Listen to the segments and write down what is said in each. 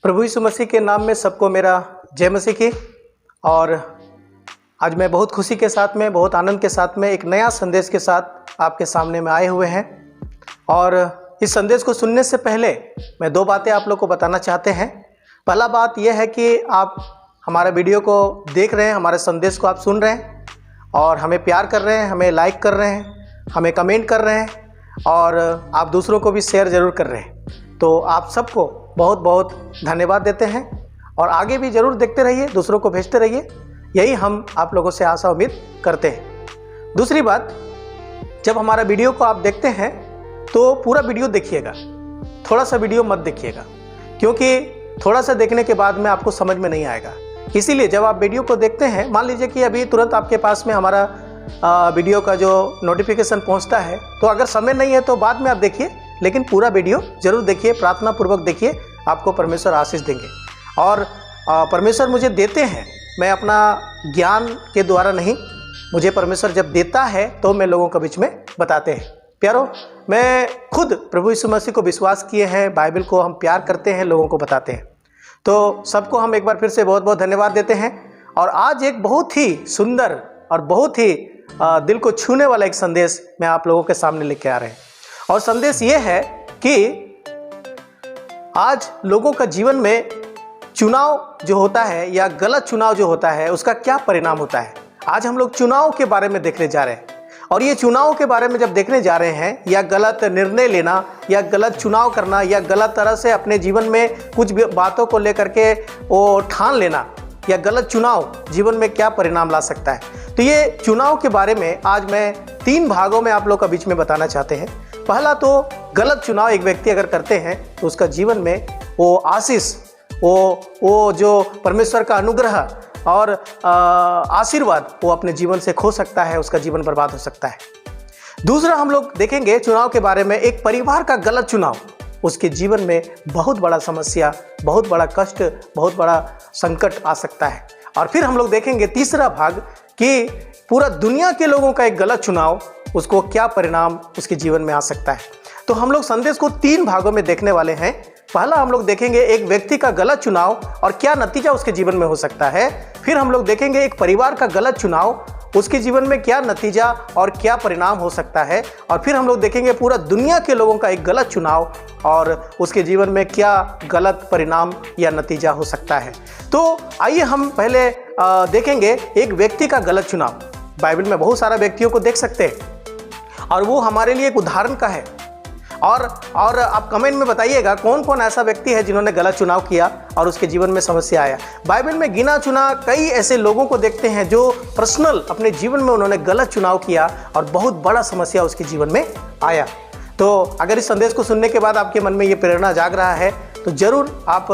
प्रभु यीशु मसीह के नाम में सबको मेरा जय मसीह की। और आज मैं बहुत खुशी के साथ में, बहुत आनंद के साथ में एक नया संदेश के साथ आपके सामने में आए हुए हैं। और इस संदेश को सुनने से पहले मैं दो बातें आप लोग को बताना चाहते हैं। पहला बात यह है कि आप हमारे वीडियो को देख रहे हैं, हमारे संदेश को आप सुन रहे हैं और हमें प्यार कर रहे हैं, हमें लाइक कर रहे हैं, हमें कमेंट कर रहे हैं और आप दूसरों को भी शेयर ज़रूर कर रहे हैं। तो आप सबको बहुत बहुत धन्यवाद देते हैं और आगे भी ज़रूर देखते रहिए, दूसरों को भेजते रहिए। यही हम आप लोगों से आशा उम्मीद करते हैं। दूसरी बात, जब हमारा वीडियो को आप देखते हैं तो पूरा वीडियो देखिएगा, थोड़ा सा वीडियो मत देखिएगा, क्योंकि थोड़ा सा देखने के बाद में आपको समझ में नहीं आएगा। इसीलिए जब आप वीडियो को देखते हैं, मान लीजिए कि अभी तुरंत आपके पास में हमारा वीडियो का जो नोटिफिकेशन पहुंचता है, तो अगर समय नहीं है तो बाद में आप देखिए, लेकिन पूरा वीडियो जरूर देखिए, प्रार्थना पूर्वक देखिए, आपको परमेश्वर आशीष देंगे। और परमेश्वर मुझे देते हैं, मैं अपना ज्ञान के द्वारा नहीं, मुझे परमेश्वर जब देता है तो मैं लोगों के बीच में बताते हैं। प्यारो, मैं खुद प्रभु यीशु मसीह को विश्वास किए हैं, बाइबल को हम प्यार करते हैं, लोगों को बताते हैं। तो सबको हम एक बार फिर से बहुत बहुत धन्यवाद देते हैं। और आज एक बहुत ही सुंदर और बहुत ही दिल को छूने वाला एक संदेश मैं आप लोगों के सामने लेके आ रहे हैं। और संदेश ये है कि आज लोगों का जीवन में चुनाव जो होता है या गलत चुनाव जो होता है, उसका क्या परिणाम होता है। आज हम लोग चुनाव के बारे में देखने जा रहे हैं। और ये चुनाव के बारे में जब देखने जा रहे हैं, या गलत निर्णय लेना या गलत चुनाव करना या गलत तरह से अपने जीवन में कुछ बातों को लेकर के वो ठान लेना, या गलत चुनाव जीवन में क्या परिणाम ला सकता है, तो ये चुनाव के बारे में आज मैं 3 भागों में आप लोग का बीच में बताना चाहते हैं। पहला तो, गलत चुनाव एक व्यक्ति अगर करते हैं तो उसका जीवन में वो आशीष, वो जो परमेश्वर का अनुग्रह और आशीर्वाद वो अपने जीवन से खो सकता है, उसका जीवन बर्बाद हो सकता है। दूसरा, हम लोग देखेंगे चुनाव के बारे में, एक परिवार का गलत चुनाव उसके जीवन में बहुत बड़ा समस्या, बहुत बड़ा कष्ट, बहुत बड़ा संकट आ सकता है। और फिर हम लोग देखेंगे तीसरा भाग कि पूरा दुनिया के लोगों का एक गलत चुनाव, उसको क्या परिणाम उसके जीवन में आ सकता है। तो हम लोग संदेश को 3 भागों में देखने वाले हैं। पहला हम लोग देखेंगे एक व्यक्ति का गलत चुनाव और क्या नतीजा उसके जीवन में हो सकता है। फिर हम लोग देखेंगे एक परिवार का गलत चुनाव, उसके जीवन में क्या नतीजा और क्या परिणाम हो सकता है। और फिर हम लोग देखेंगे पूरा दुनिया के लोगों का एक गलत चुनाव और उसके जीवन में क्या गलत परिणाम या नतीजा हो सकता है। तो आइए हम पहले देखेंगे एक व्यक्ति का गलत चुनाव। बाइबल में बहुत सारा व्यक्तियों को देख सकते हैं और वो हमारे लिए एक उदाहरण का है। और आप कमेंट में बताइएगा कौन कौन ऐसा व्यक्ति है जिन्होंने गलत चुनाव किया और उसके जीवन में समस्या आया। बाइबल में गिना चुना कई ऐसे लोगों को देखते हैं जो पर्सनल अपने जीवन में उन्होंने गलत चुनाव किया और बहुत बड़ा समस्या उसके जीवन में आया। तो अगर इस संदेश को सुनने के बाद आपके मन में ये प्रेरणा जाग रहा है तो जरूर आप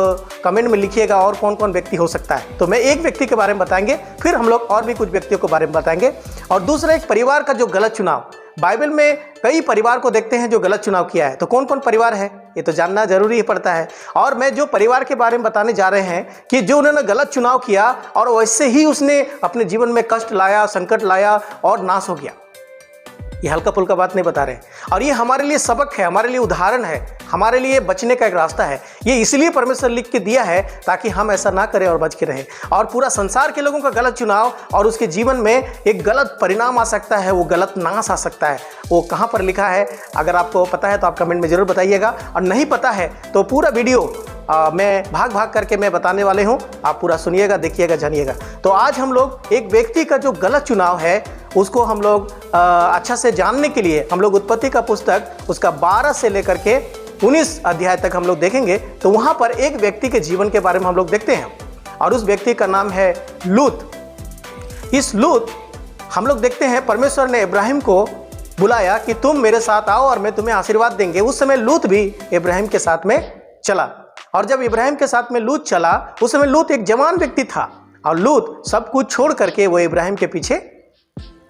कमेंट में लिखिएगा और कौन कौन व्यक्ति हो सकता है। तो मैं एक व्यक्ति के बारे में बताएंगे, फिर हम लोग और भी कुछ व्यक्तियों के बारे में बताएंगे। और दूसरा, एक परिवार का जो गलत चुनाव। बाइबल में कई परिवार को देखते हैं जो गलत चुनाव किया है। तो कौन कौन परिवार है ये तो जानना जरूरी ही पड़ता है। और मैं जो परिवार के बारे में बताने जा रहे हैं कि जो उन्होंने गलत चुनाव किया और वैसे ही उसने अपने जीवन में कष्ट लाया, संकट लाया और नाश हो गया। ये हल्का फुल्का बात नहीं बता रहे। और ये हमारे लिए सबक है, हमारे लिए उदाहरण है, हमारे लिए बचने का एक रास्ता है। ये इसलिए परमेश्वर लिख के दिया है ताकि हम ऐसा ना करें और बच के रहें। और पूरा संसार के लोगों का गलत चुनाव और उसके जीवन में एक गलत परिणाम आ सकता है, वो गलत नाश आ सकता है। वो कहाँ पर लिखा है, अगर आपको पता है तो आप कमेंट में जरूर बताइएगा, और नहीं पता है तो पूरा वीडियो मैं भाग भाग करके मैं बताने वाले हूँ। आप पूरा सुनिएगा, देखिएगा, जानिएगा। तो आज हम लोग एक व्यक्ति का जो गलत चुनाव है उसको हम लोग अच्छा से जानने के लिए हम लोग उत्पत्ति का पुस्तक उसका 12 से लेकर के 19 अध्याय तक हम लोग देखेंगे। तो वहाँ पर एक व्यक्ति के जीवन के बारे में हम लोग देखते हैं और उस व्यक्ति का नाम है लूत। इस लूत हम लोग देखते हैं, परमेश्वर ने इब्राहिम को बुलाया कि तुम मेरे साथ आओ और मैं तुम्हें आशीर्वाद देंगे। उस समय लूत भी इब्राहिम के साथ में चला। और जब इब्राहिम के साथ में लूत चला, उस समय लूत एक जवान व्यक्ति था और लूत सब कुछ छोड़ करके वो इब्राहिम के पीछे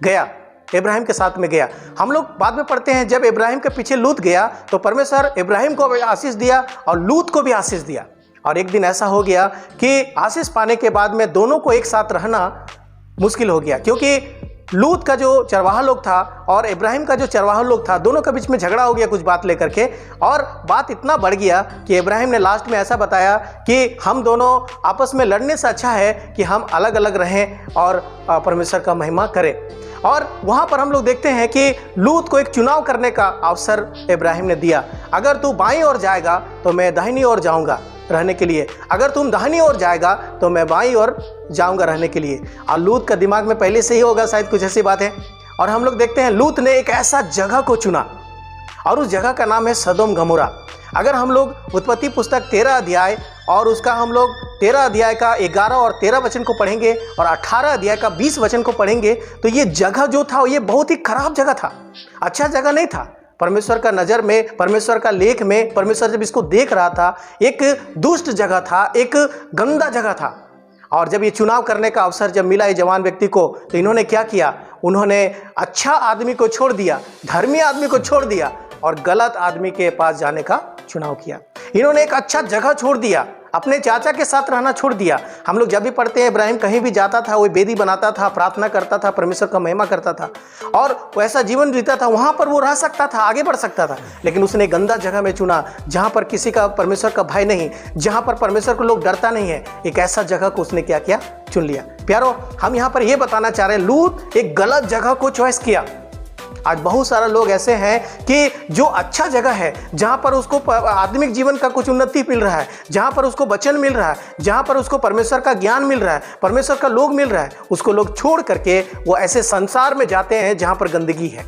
गया, इब्राहिम के साथ में गया। हम लोग बाद में पढ़ते हैं जब इब्राहिम के पीछे लूत गया तो परमेश्वर इब्राहिम को भी आशीष दिया और लूत को भी आशीष दिया। और एक दिन ऐसा हो गया कि आशीष पाने के बाद में दोनों को एक साथ रहना मुश्किल हो गया, क्योंकि लूत का जो चरवाहा लोग था और इब्राहिम का जो चरवाहा लोग था, दोनों के बीच में झगड़ा हो गया कुछ बात लेकर के। और बात इतना बढ़ गया कि इब्राहिम ने लास्ट में ऐसा बताया कि हम दोनों आपस में लड़ने से अच्छा है कि हम अलग अलग रहें और परमेश्वर का महिमा करें। और वहाँ पर हम लोग देखते हैं कि लूत को एक चुनाव करने का अवसर इब्राहिम ने दिया। अगर तू बाईं ओर जाएगा तो मैं दाहिनी ओर जाऊँगा रहने के लिए, अगर तुम दाहिनी ओर जाएगा तो मैं बाईं ओर जाऊँगा रहने के लिए। और लूत का दिमाग में पहले से ही होगा शायद कुछ ऐसी बात है। और हम लोग देखते हैं लूत ने एक ऐसा जगह को चुना और उस जगह का नाम है सदोम गमोरा। अगर हम लोग उत्पत्ति पुस्तक 13 अध्याय और उसका हम लोग 13 अध्याय का 11 और 13 वचन को पढ़ेंगे और 18 अध्याय का 20 वचन को पढ़ेंगे तो ये जगह जो था ये बहुत ही खराब जगह था, अच्छा जगह नहीं था। परमेश्वर का नज़र में, परमेश्वर का लेख में, परमेश्वर जब इसको देख रहा था, एक दुष्ट जगह था, एक गंदा जगह था। और जब ये चुनाव करने का अवसर जब मिला ये जवान व्यक्ति को, तो इन्होंने क्या किया, उन्होंने अच्छा आदमी को छोड़ दिया, धर्मी आदमी को छोड़ दिया और गलत आदमी के पास जाने का चुनाव किया। इन्होंने एक अच्छा जगह छोड़ दिया, अपने चाचा के साथ रहना छोड़ दिया। हम लोग जब भी पढ़ते हैं इब्राहिम कहीं भी जाता था वो वेदी बनाता था, प्रार्थना करता था, परमेश्वर का महिमा करता था और वो ऐसा जीवन जीता था, वहाँ पर वो रह सकता था, आगे बढ़ सकता था। लेकिन उसने गंदा जगह में चुना जहाँ पर किसी का परमेश्वर का भय नहीं, जहाँ पर परमेश्वर को लोग डरता नहीं है। एक ऐसा जगह को उसने क्या किया, चुन लिया। प्यारो, हम यहाँ पर ये बताना चाह रहे हैं लूत एक गलत जगह को चॉइस किया। आज बहुत सारा लोग ऐसे हैं कि जो अच्छा जगह है, जहाँ पर उसको आत्मिक जीवन का कुछ उन्नति मिल रहा है, जहाँ पर उसको वचन मिल रहा है, जहाँ पर उसको परमेश्वर का ज्ञान मिल रहा है, परमेश्वर का लोग मिल रहा है, उसको लोग छोड़ करके वो ऐसे संसार में जाते हैं जहाँ पर गंदगी है।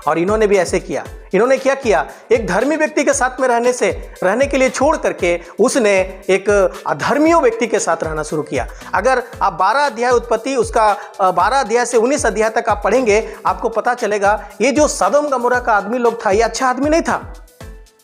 और इन्होंने भी ऐसे किया। इन्होंने क्या किया, एक धर्मी व्यक्ति के साथ में रहने के लिए छोड़ करके उसने एक अधर्मियों व्यक्ति के साथ रहना शुरू किया। अगर आप 12 अध्याय उत्पत्ति उसका 12 अध्याय से 19 अध्याय तक आप पढ़ेंगे, आपको पता चलेगा ये जो सदोम गमोरा का आदमी लोग था ये अच्छा आदमी नहीं था।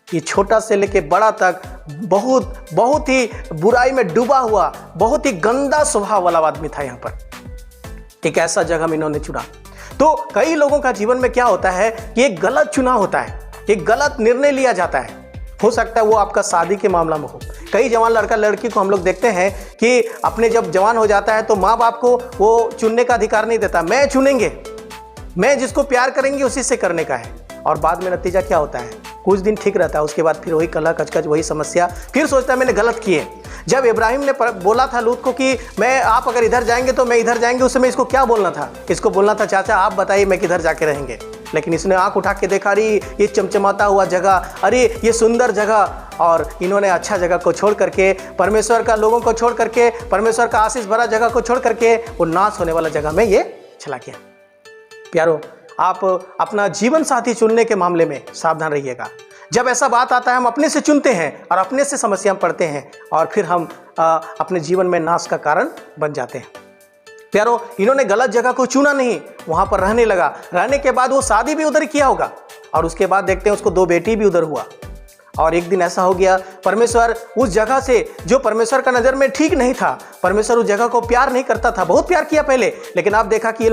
ये छोटा से लेके बड़ा तक बहुत ही बुराई में डूबा हुआ, बहुत ही गंदा स्वभाव वाला आदमी था। यहाँ पर एक ऐसा जगह इन्होंने चुना। तो कई लोगों का जीवन में क्या होता है कि एक गलत चुनाव होता है, एक गलत निर्णय लिया जाता है। हो सकता है वो आपका शादी के मामला में हो। कई जवान लड़का लड़की को हम लोग देखते हैं कि अपने जब जवान हो जाता है तो माँ बाप को वो चुनने का अधिकार नहीं देता, मैं चुनेंगे, मैं जिसको प्यार करेंगे उसी से करने का है। और बाद में नतीजा क्या होता है, कुछ दिन ठीक रहता है, उसके बाद फिर वही कलह कचकच, वही समस्या, फिर सोचता है मैंने गलत किए। जब इब्राहिम ने बोला था लूत को कि मैं आप अगर इधर जाएंगे तो मैं इधर जाएंगे, उस समय इसको क्या बोलना था, इसको बोलना था चाचा आप बताइए मैं किधर जाके रहेंगे। लेकिन इसने आंख उठा के देखा, अरे ये चमचमाता हुआ जगह, अरे ये सुंदर जगह। और इन्होंने अच्छा जगह को छोड़ करके, परमेश्वर का लोगों को छोड़ करके, परमेश्वर का आशीष भरा जगह को छोड़ करके वो नाश होने वाला जगह में ये चला गया। प्यारो, आप अपना जीवन साथी चुनने के मामले में सावधान रहिएगा। जब ऐसा बात आता है हम अपने से चुनते हैं और अपने से समस्या पड़ते हैं और फिर हम अपने जीवन में नाश का कारण बन जाते हैं। प्यारो, इन्होंने गलत जगह को चुना नहीं, वहां पर रहने लगा। रहने के बाद वो शादी भी उधर किया होगा और उसके बाद देखते हैं उसको 2 बेटी भी उधर हुआ। और एक दिन ऐसा हो गया, परमेश्वर उस जगह से जो परमेश्वर का नज़र में ठीक नहीं था, परमेश्वर उस जगह को प्यार नहीं करता था, बहुत प्यार किया पहले, लेकिन आप देखा कि ये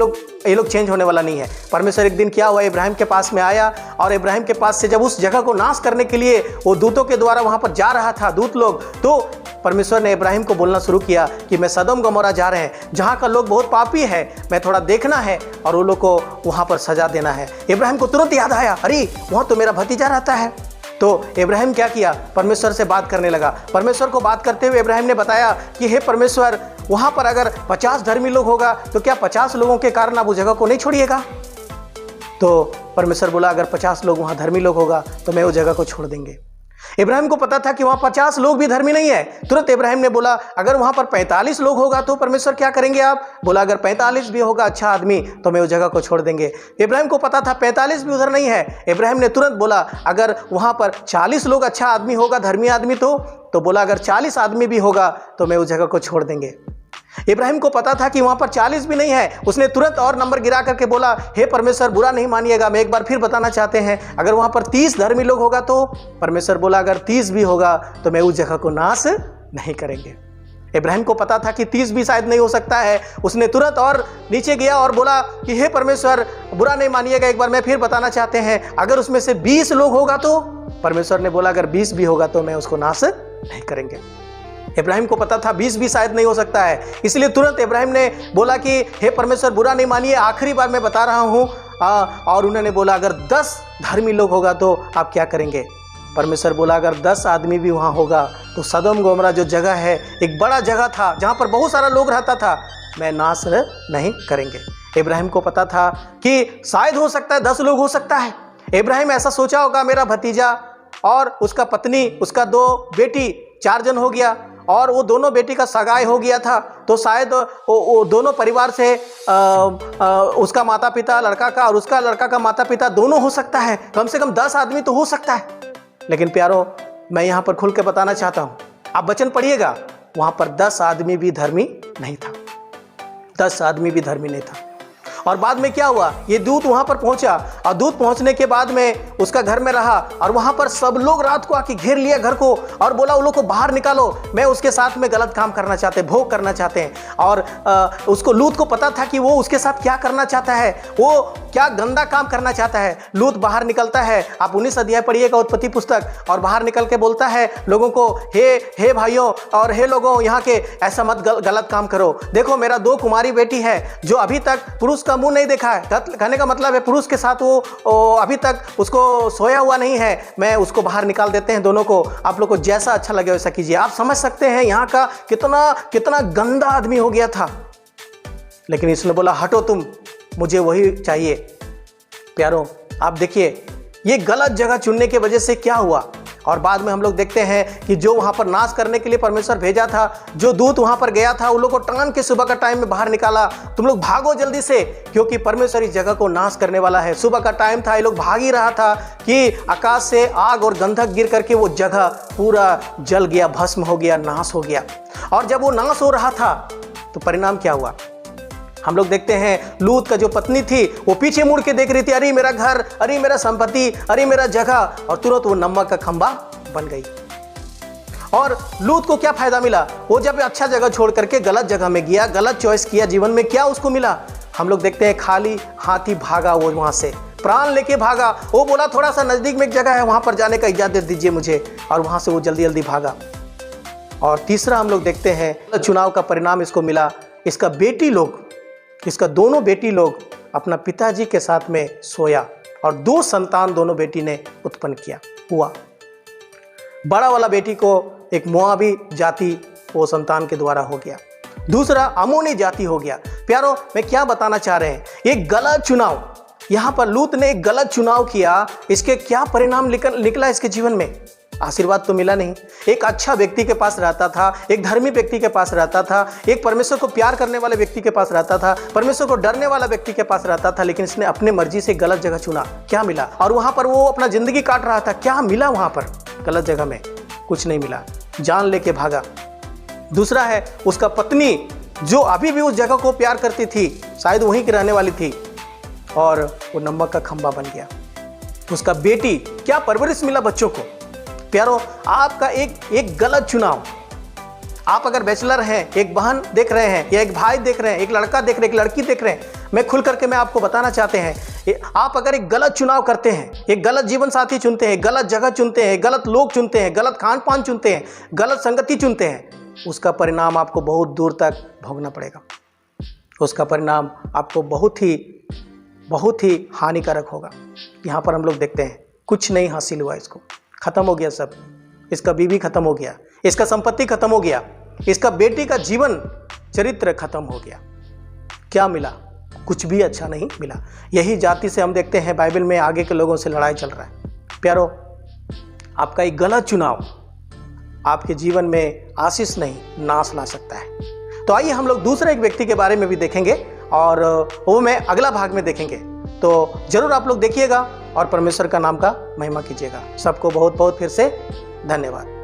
लोग चेंज होने वाला नहीं है। परमेश्वर एक दिन क्या हुआ, इब्राहिम के पास में आया और इब्राहिम के पास से जब उस जगह को नाश करने के लिए वो दूतों के द्वारा वहाँ पर जा रहा था दूत लोग, तो परमेश्वर ने इब्राहिम को बोलना शुरू किया कि मैं सदोम गमोरा जा रहे हैं, जहाँ का लोग बहुत पापी है, मैं थोड़ा देखना है और वो लोग को वहाँ पर सजा देना है। इब्राहिम को तुरंत याद आया, अरे वहाँ तो मेरा भतीजा रहता है। तो इब्राहिम क्या किया, परमेश्वर से बात करने लगा। परमेश्वर को बात करते हुए इब्राहिम ने बताया कि हे परमेश्वर, वहाँ पर अगर 50 धर्मी लोग होगा तो क्या 50 लोगों के कारण आप उस जगह को नहीं छोड़िएगा? तो परमेश्वर बोला अगर 50 लोग वहाँ धर्मी लोग होगा तो मैं उस जगह को छोड़ देंगे। इब्राहिम को पता था कि वहाँ 50 लोग भी धर्मी नहीं है। तुरंत इब्राहिम ने बोला अगर वहाँ पर 45 लोग होगा तो परमेश्वर क्या करेंगे आप? बोला अगर 45 भी होगा अच्छा आदमी तो मैं उस जगह को छोड़ देंगे। इब्राहिम को पता था 45 भी उधर नहीं है। इब्राहिम ने तुरंत बोला अगर वहाँ पर 40 लोग अच्छा आदमी होगा, धर्मी आदमी, तो बोला अगर 40 आदमी भी होगा तो मैं उस जगह को छोड़ देंगे। इब्राहिम को पता था कि वहाँ पर 40 भी नहीं है। उसने तुरंत और नंबर गिरा करके बोला हे परमेश्वर, बुरा नहीं मानिएगा, मैं एक बार फिर बताना चाहते हैं, अगर वहाँ पर 30 धर्मी लोग होगा तो? परमेश्वर बोला अगर 30 भी होगा तो मैं उस जगह को नाश नहीं करेंगे। इब्राहिम को पता था कि 30 भी शायद नहीं हो सकता है। उसने तुरंत और नीचे गया और बोला कि हे परमेश्वर, बुरा नहीं मानिएगा, एक बार मैं फिर बताना चाहते हैं, अगर उसमें से 20 लोग होगा तो? परमेश्वर ने बोला अगर 20 भी होगा तो मैं उसको नाश नहीं करेंगे। इब्राहिम को पता था 20 भी शायद नहीं हो सकता है, इसलिए तुरंत इब्राहिम ने बोला कि हे परमेश्वर बुरा नहीं मानिए, आखिरी बार मैं बता रहा हूँ। और उन्होंने बोला अगर 10 धर्मी लोग होगा तो आप क्या करेंगे? परमेश्वर बोला अगर 10 आदमी भी वहाँ होगा तो सदोम गोमरा जो जगह है, एक बड़ा जगह था जहाँ पर बहुत सारा लोग रहता था, मैं नाश नहीं करेंगे। इब्राहिम को पता था कि शायद हो सकता है 10 लोग हो सकता है। इब्राहिम ऐसा सोचा होगा मेरा भतीजा और उसका पत्नी, उसका 2 बेटी, 4 जन हो गया, और वो दोनों बेटी का सगाई हो गया था, तो शायद वो दोनों परिवार से उसका माता पिता लड़का का और उसका लड़का का माता पिता दोनों हो सकता है, कम से कम 10 आदमी तो हो सकता है। लेकिन प्यारो, मैं यहाँ पर खुल के बताना चाहता हूँ, आप वचन पढ़िएगा, वहाँ पर 10 आदमी भी धर्मी नहीं था, 10 आदमी भी धर्मी नहीं था। और बाद में क्या हुआ, ये दूत वहाँ पर पहुँचा, और दूत पहुँचने के बाद में उसका घर में रहा, और वहाँ पर सब लोग रात को आके घेर लिया घर को और बोला उन लोग को बाहर निकालो, मैं उसके साथ में गलत काम करना चाहते हैं, भोग करना चाहते हैं। और उसको लूत को पता था कि वो उसके साथ क्या करना चाहता है, वो क्या गंदा काम करना चाहता है। लूत बाहर निकलता है, आप 19 अध्याय पढ़िएगा उत्पत्ति पुस्तक, और बाहर निकल के बोलता है लोगों को, हे भाइयों और हे लोगों यहाँ के, ऐसा मत गलत काम करो। देखो मेरा 2 कुमारी बेटी है जो अभी तक पुरुष का मुंह नहीं देखा है, कहने का मतलब है पुरुष के साथ वो अभी तक उसको सोया हुआ नहीं है, मैं उसको बाहर निकाल देते हैं दोनों को, आप लोग को जैसा अच्छा लगे वैसा कीजिए। आप समझ सकते हैं यहाँ का कितना गंदा आदमी हो गया था। लेकिन इसने बोला हटो तुम, मुझे वही चाहिए। प्यारो, आप देखिए ये गलत जगह चुनने की वजह से क्या हुआ। और बाद में हम लोग देखते हैं कि जो वहाँ पर नाश करने के लिए परमेश्वर भेजा था, जो दूत वहाँ पर गया था, उन लोग को टांग के सुबह का टाइम में बाहर निकाला, तुम लोग भागो जल्दी से, क्योंकि परमेश्वर इस जगह को नाश करने वाला है। सुबह का टाइम था, ये लोग भाग ही रहा था कि आकाश से आग और गंधक गिर करके वो जगह पूरा जल गया, भस्म हो गया, नाश हो गया। और जब वो नाश हो रहा था तो परिणाम क्या हुआ, हम लोग देखते हैं लूत का जो पत्नी थी वो पीछे मुड़ के देख रही थी, अरे मेरा घर, अरे मेरा संपत्ति, अरे मेरा जगह, और तुरंत वो नमक का खंबा बन गई। और लूत को क्या फायदा मिला, वो जब अच्छा जगह छोड़ करके गलत जगह में गया, गलत चॉइस किया जीवन में, क्या उसको मिला, हम लोग देखते हैं खाली हाथ ही भागा वो, वहां से प्राण लेके भागा। वो बोला थोड़ा सा नजदीक में एक जगह है वहां पर जाने का इजाजत दीजिए मुझे, और वहां से वो जल्दी जल्दी भागा। और तीसरा हम लोग देखते हैं चुनाव का परिणाम इसको मिला, इसका दोनों बेटी लोग अपना पिताजी के साथ में सोया, और 2 संतान दोनों बेटी ने उत्पन्न किया हुआ। बड़ा वाला बेटी को एक मोआबी जाति वो संतान के द्वारा हो गया, दूसरा अमोनी जाति हो गया। प्यारो, मैं क्या बताना चाह रहे हैं, एक गलत चुनाव, यहाँ पर लूत ने एक गलत चुनाव किया, इसके क्या परिणाम निकला इसके जीवन में, आशीर्वाद तो मिला नहीं। एक अच्छा व्यक्ति के पास रहता था, एक धर्मी व्यक्ति के पास रहता था, एक परमेश्वर को प्यार करने वाले व्यक्ति के पास रहता था, परमेश्वर को डरने वाला व्यक्ति के पास रहता था, लेकिन इसने अपने मर्जी से गलत जगह चुना। क्या मिला, और वहां पर वो अपना जिंदगी काट रहा था, क्या मिला वहां पर गलत जगह में, कुछ नहीं मिला, जान लेके भागा। दूसरा है उसका पत्नी जो अभी भी उस जगह को प्यार करती थी, शायद वहीं की रहने वाली थी, और वो नमक का खंबा बन गया। उसका बेटी, क्या परवरिश मिला बच्चों को। प्यारो, आपका एक गलत चुनाव, आप अगर बैचलर हैं, एक बहन देख रहे हैं या एक भाई देख रहे हैं, एक लड़का देख रहे हैं, एक लड़की देख रहे हैं, मैं खुल करके मैं आपको बताना चाहते हैं, आप अगर एक गलत चुनाव करते हैं, एक गलत जीवन साथी चुनते हैं, गलत जगह चुनते हैं, गलत लोग चुनते हैं, गलत खान पान चुनते हैं, गलत संगति चुनते हैं, उसका परिणाम आपको बहुत दूर तक भोगना पड़ेगा। उसका परिणाम आपको बहुत ही हानिकारक होगा। यहाँ पर हम लोग देखते हैं कुछ नहीं हासिल हुआ, इसको खत्म हो गया सब, इसका बीवी खत्म हो गया, इसका संपत्ति खत्म हो गया, इसका बेटी का जीवन चरित्र खत्म हो गया। क्या मिला, कुछ भी अच्छा नहीं मिला। यही जाति से हम देखते हैं बाइबल में आगे के लोगों से लड़ाई चल रहा है। प्यारो, आपका एक गलत चुनाव आपके जीवन में आशीष नहीं नाश ला सकता है। तो आइए हम लोग दूसरे एक व्यक्ति के बारे में भी देखेंगे, और वो मैं अगला भाग में देखेंगे, तो जरूर आप लोग देखिएगा और परमेश्वर का नाम का महिमा कीजिएगा। सबको बहुत बहुत फिर से धन्यवाद।